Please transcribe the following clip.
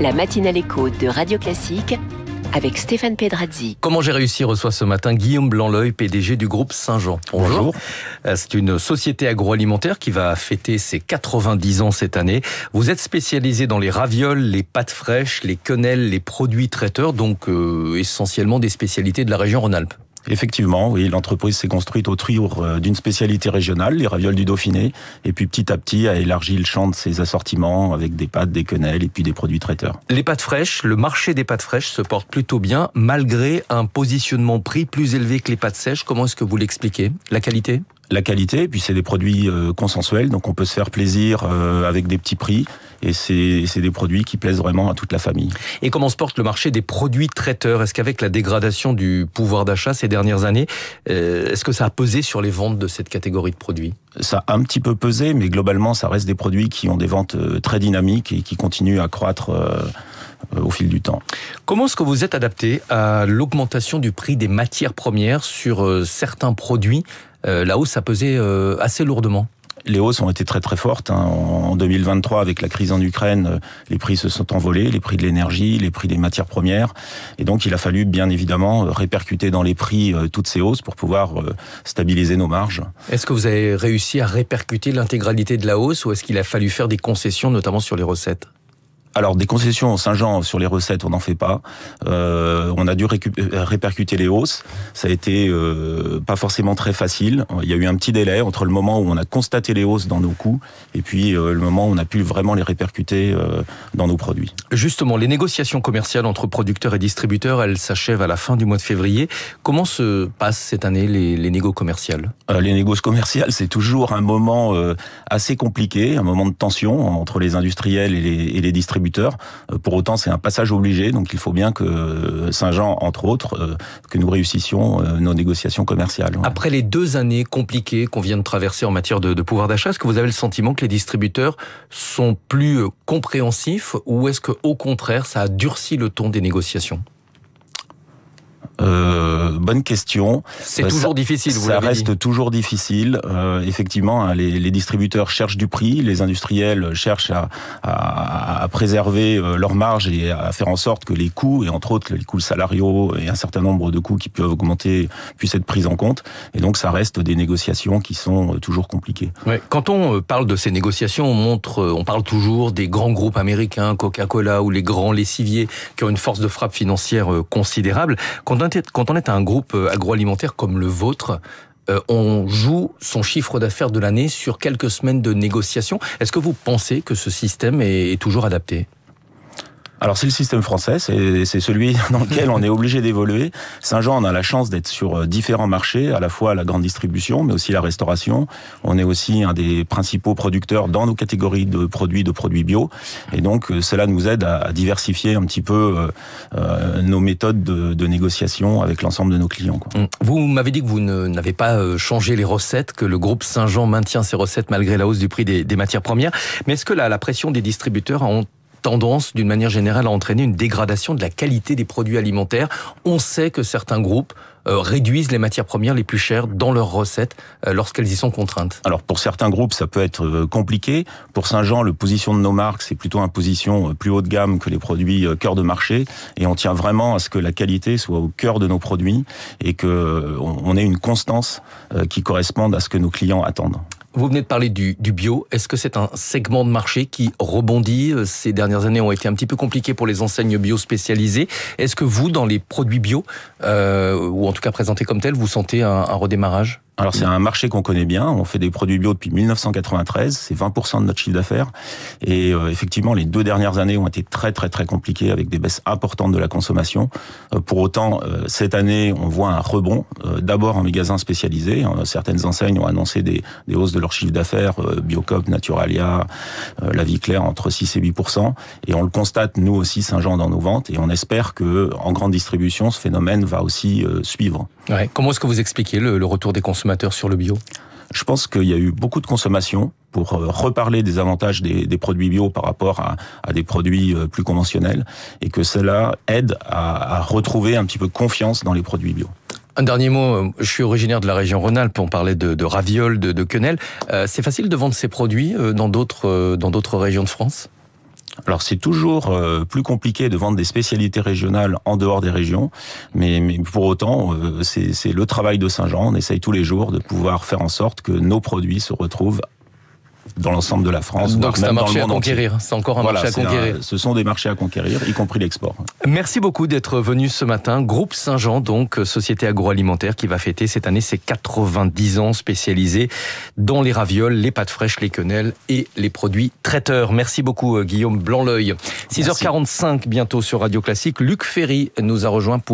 La matinale écho de Radio Classique avec Stéphane Pedrazzi. Comment j'ai réussi reçoit ce matin Guillaume Blanc-L'Oeil, PDG du groupe Saint-Jean. Bonjour. C'est une société agroalimentaire qui va fêter ses 90 ans cette année. Vous êtes spécialisé dans les ravioles, les pâtes fraîches, les quenelles, les produits traiteurs, donc essentiellement des spécialités de la région Rhône-Alpes. Effectivement, oui, l'entreprise s'est construite autour d'une spécialité régionale, les ravioles du Dauphiné, et puis petit à petit a élargi le champ de ses assortiments avec des pâtes, des quenelles et puis des produits traiteurs. Les pâtes fraîches, le marché des pâtes fraîches se porte plutôt bien, malgré un positionnement prix plus élevé que les pâtes sèches. Comment est-ce que vous l'expliquez? La qualité ? La qualité, et puis c'est des produits consensuels, donc on peut se faire plaisir avec des petits prix, et c'est des produits qui plaisent vraiment à toute la famille. Et comment se porte le marché des produits traiteurs? Est-ce qu'avec la dégradation du pouvoir d'achat ces dernières années, est-ce que ça a pesé sur les ventes de cette catégorie de produits? Ça a un petit peu pesé, mais globalement ça reste des produits qui ont des ventes très dynamiques et qui continuent à croître au fil du temps. Comment est-ce que vous êtes adapté à l'augmentation du prix des matières premières sur certains produits? La hausse a pesé assez lourdement. Les hausses ont été très très fortes. En 2023, avec la crise en Ukraine, les prix se sont envolés, les prix de l'énergie, les prix des matières premières. Et donc il a fallu bien évidemment répercuter dans les prix toutes ces hausses pour pouvoir stabiliser nos marges. Est-ce que vous avez réussi à répercuter l'intégralité de la hausse ou est-ce qu'il a fallu faire des concessions, notamment sur les recettes ? Alors, des concessions au Saint-Jean sur les recettes, on n'en fait pas. On a dû répercuter les hausses. Ça a été pas forcément très facile. Il y a eu un petit délai entre le moment où on a constaté les hausses dans nos coûts et puis le moment où on a pu vraiment les répercuter dans nos produits. Justement, les négociations commerciales entre producteurs et distributeurs, elles s'achèvent à la fin du mois de février. Comment se passent cette année les négos commerciales ? Les négos commerciales, c'est toujours un moment assez compliqué, un moment de tension entre les industriels et les distributeurs. Pour autant, c'est un passage obligé, donc il faut bien que Saint-Jean, entre autres, que nous réussissions nos négociations commerciales. Ouais. Après les 2 années compliquées qu'on vient de traverser en matière de pouvoir d'achat, est-ce que vous avez le sentiment que les distributeurs sont plus compréhensifs ou est-ce qu'au contraire, ça a durci le ton des négociations ? Bonne question. C'est toujours difficile, vous l'avez dit. Ça reste toujours difficile. Effectivement, les distributeurs cherchent du prix, les industriels cherchent à préserver leurs marges et à faire en sorte que les coûts, et entre autres les coûts salariaux et un certain nombre de coûts qui peuvent augmenter, puissent être pris en compte. Et donc, ça reste des négociations qui sont toujours compliquées. Ouais. Quand on parle de ces négociations, on parle toujours des grands groupes américains, Coca-Cola ou les grands lessiviers qui ont une force de frappe financière considérable. Quand on est un groupe agroalimentaire comme le vôtre, on joue son chiffre d'affaires de l'année sur quelques semaines de négociations. Est-ce que vous pensez que ce système est toujours adapté ? Alors c'est le système français, c'est celui dans lequel on est obligé d'évoluer. Saint-Jean, on a la chance d'être sur différents marchés, à la fois la grande distribution, mais aussi la restauration. On est aussi un des principaux producteurs dans nos catégories de produits bio. Et donc cela nous aide à diversifier un petit peu nos méthodes de négociation avec l'ensemble de nos clients. Vous m'avez dit que vous n'avez pas changé les recettes, que le groupe Saint-Jean maintient ses recettes malgré la hausse du prix des matières premières. Mais est-ce que la pression des distributeurs a tendance, d'une manière générale, à entraîner une dégradation de la qualité des produits alimentaires? On sait que certains groupes réduisent les matières premières les plus chères dans leurs recettes lorsqu'elles y sont contraintes. Alors pour certains groupes, ça peut être compliqué. Pour Saint-Jean, le position de nos marques, c'est plutôt une position plus haut de gamme que les produits cœur de marché. Et on tient vraiment à ce que la qualité soit au cœur de nos produits et qu'on ait une constance qui corresponde à ce que nos clients attendent. Vous venez de parler du bio. Est-ce que c'est un segment de marché qui rebondit? Ces dernières années ont été un petit peu compliquées pour les enseignes bio spécialisées. Est-ce que vous, dans les produits bio, ou en tout cas présentés comme tels, vous sentez un redémarrage? Alors c'est un marché qu'on connaît bien, on fait des produits bio depuis 1993, c'est 20% de notre chiffre d'affaires et effectivement les 2 dernières années ont été très très très compliquées avec des baisses importantes de la consommation. Pour autant, cette année on voit un rebond, d'abord en magasins spécialisés, certaines enseignes ont annoncé des hausses de leur chiffre d'affaires, Biocoop, Naturalia, La Vie Claire entre 6 et 8%, et on le constate nous aussi Saint-Jean dans nos ventes et on espère que en grande distribution ce phénomène va aussi suivre. Ouais. Comment est-ce que vous expliquez le retour des consommateurs sur le bio? Je pense qu'il y a eu beaucoup de consommation pour reparler des avantages des produits bio par rapport à des produits plus conventionnels et que cela aide à retrouver un petit peu confiance dans les produits bio. Un dernier mot, je suis originaire de la région Rhône-Alpes, on parlait de ravioles, de quenelles. C'est facile de vendre ces produits dans d'autres régions de France ? Alors c'est toujours plus compliqué de vendre des spécialités régionales en dehors des régions, mais pour autant, c'est le travail de Saint-Jean. On essaye tous les jours de pouvoir faire en sorte que nos produits se retrouvent dans l'ensemble de la France. Donc c'est un marché à conquérir. C'est encore un marché à conquérir. Ce sont des marchés à conquérir, y compris l'export. Merci beaucoup d'être venu ce matin. Groupe Saint-Jean, donc société agroalimentaire qui va fêter cette année ses 90 ans, spécialisée dans les ravioles, les pâtes fraîches, les quenelles et les produits traiteurs. Merci beaucoup Guillaume Blanc-L'Oeil. 6h45 bientôt sur Radio Classique. Luc Ferry nous a rejoint pour